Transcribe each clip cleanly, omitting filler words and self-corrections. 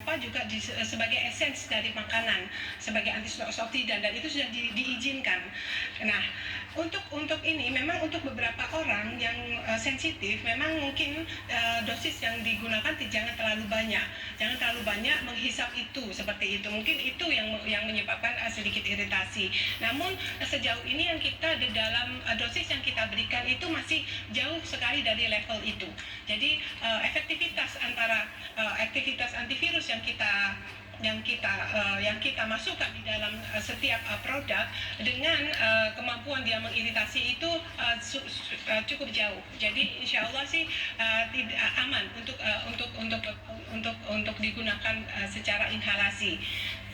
lupa juga sebagai esens dari makanan, sebagai antioksidan, dan itu sudah diizinkan. Nah, untuk ini memang untuk beberapa orang yang sensitif, memang mungkin dosis yang digunakan jangan terlalu banyak menghisap itu seperti itu. Mungkin itu yang menyebabkan sedikit iritasi. Namun sejauh ini yang kita di dalam dosis yang kita berikan itu masih jauh sekali dari level itu. Jadi efektivitas antara aktivitas antivirus yang kita masukkan di dalam setiap produk dengan kemampuan dia mengiritasi itu cukup jauh. Jadi insya Allah sih aman untuk digunakan secara inhalasi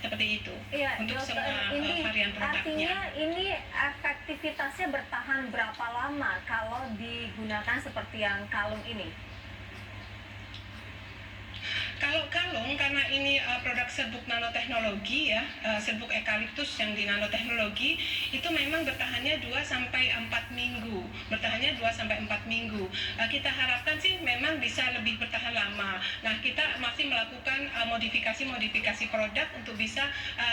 seperti itu. Ya, untuk dokter, semua ini varian produknya. artinya ini efektivitasnya bertahan berapa lama kalau digunakan seperti yang kalung ini? Kalau kalung, karena ini produk serbuk nanoteknologi ya, serbuk eukaliptus yang di nanoteknologi, itu memang bertahannya 2-4 minggu. Kita harapkan sih memang bisa lebih bertahan lama. Nah, kita masih melakukan modifikasi produk untuk bisa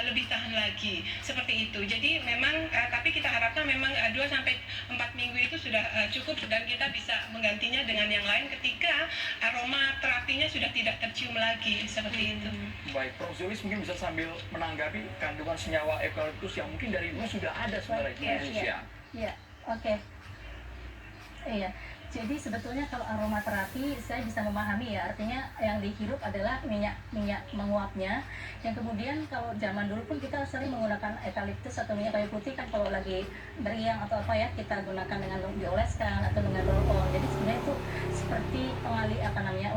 lebih tahan lagi. Seperti itu. Jadi memang, tapi kita harapkan memang 2-4 minggu itu sudah cukup, dan kita bisa menggantinya dengan yang lain ketika aroma terapinya sudah tidak tercium lagi, seperti itu. Baik, Prof. Zulis mungkin bisa sambil menanggapi kandungan senyawa eukaliptus yang mungkin dari dulu sudah ada sebenarnya di Indonesia. Iya, oke. Iya, jadi sebetulnya kalau aromaterapi saya bisa memahami ya, artinya yang dihirup adalah minyak menguapnya, yang kemudian kalau zaman dulu pun kita sering menggunakan eukaliptus atau minyak kayu putih kan kalau lagi meriang atau apa ya, kita gunakan dengan dioleskan atau dengan roll on. Jadi sebenarnya itu seperti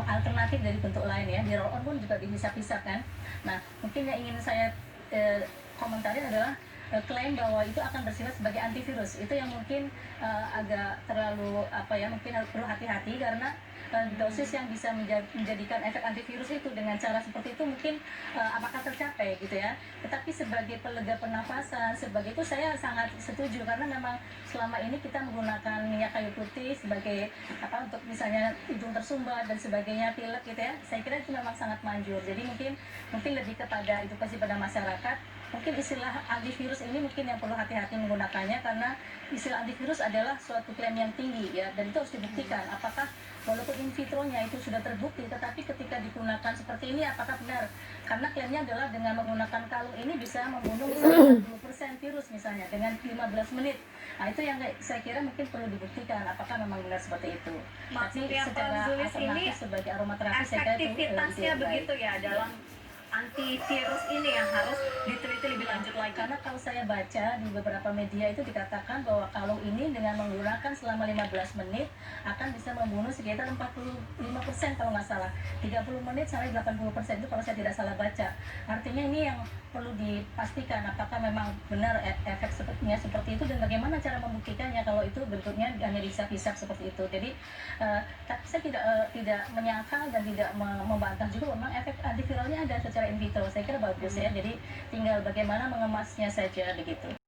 alternatif dari bentuk lain ya. Di roll on pun juga dihisap-hisap kan. Nah, mungkin yang ingin saya komentari adalah klaim bahwa itu akan bersifat sebagai antivirus. Itu yang mungkin agak terlalu mungkin perlu hati-hati, karena dosis yang bisa menjadikan efek antivirus itu dengan cara seperti itu mungkin apakah tercapai gitu ya. Tetapi sebagai pelega pernafasan, sebagai itu saya sangat setuju, karena memang selama ini kita menggunakan minyak kayu putih sebagai untuk misalnya hidung tersumbat dan sebagainya, pilek gitu ya. Saya kira itu memang sangat manjur. Jadi mungkin lebih kepada edukasi pada masyarakat. Mungkin istilah antivirus ini mungkin yang perlu hati-hati menggunakannya, karena istilah antivirus adalah suatu klaim yang tinggi ya, dan itu harus dibuktikan apakah walaupun in vitronya itu sudah terbukti, tetapi ketika digunakan seperti ini apakah benar, karena klaimnya adalah dengan menggunakan kalung ini bisa membunuh misalnya 40% virus misalnya dengan 15 menit. Nah, itu yang saya kira mungkin perlu dibuktikan apakah memang benar seperti itu. Maksudnya secara Zulis ini sebagai aromaterapi saya kira itu efektivitasnya begitu ya dalam antivirus ini yang harus diteliti lebih lanjut lagi. Karena kalau saya baca di beberapa media itu dikatakan bahwa kalung ini dengan menggunakan selama 15 menit akan bisa membunuh sekitar 45% kalau nggak salah, 30 menit sampai 80% itu kalau saya tidak salah baca. Artinya ini yang perlu dipastikan apakah memang benar efek sepertinya seperti itu, dan bagaimana cara membuktikannya kalau itu bentuknya hanya dihisap-hisap seperti itu. Jadi tapi saya tidak menyangkal dan tidak membantah juga memang efek antiviralnya ada secara in vitro. Saya kira bagus ya, jadi tinggal bagaimana mengemasnya saja begitu.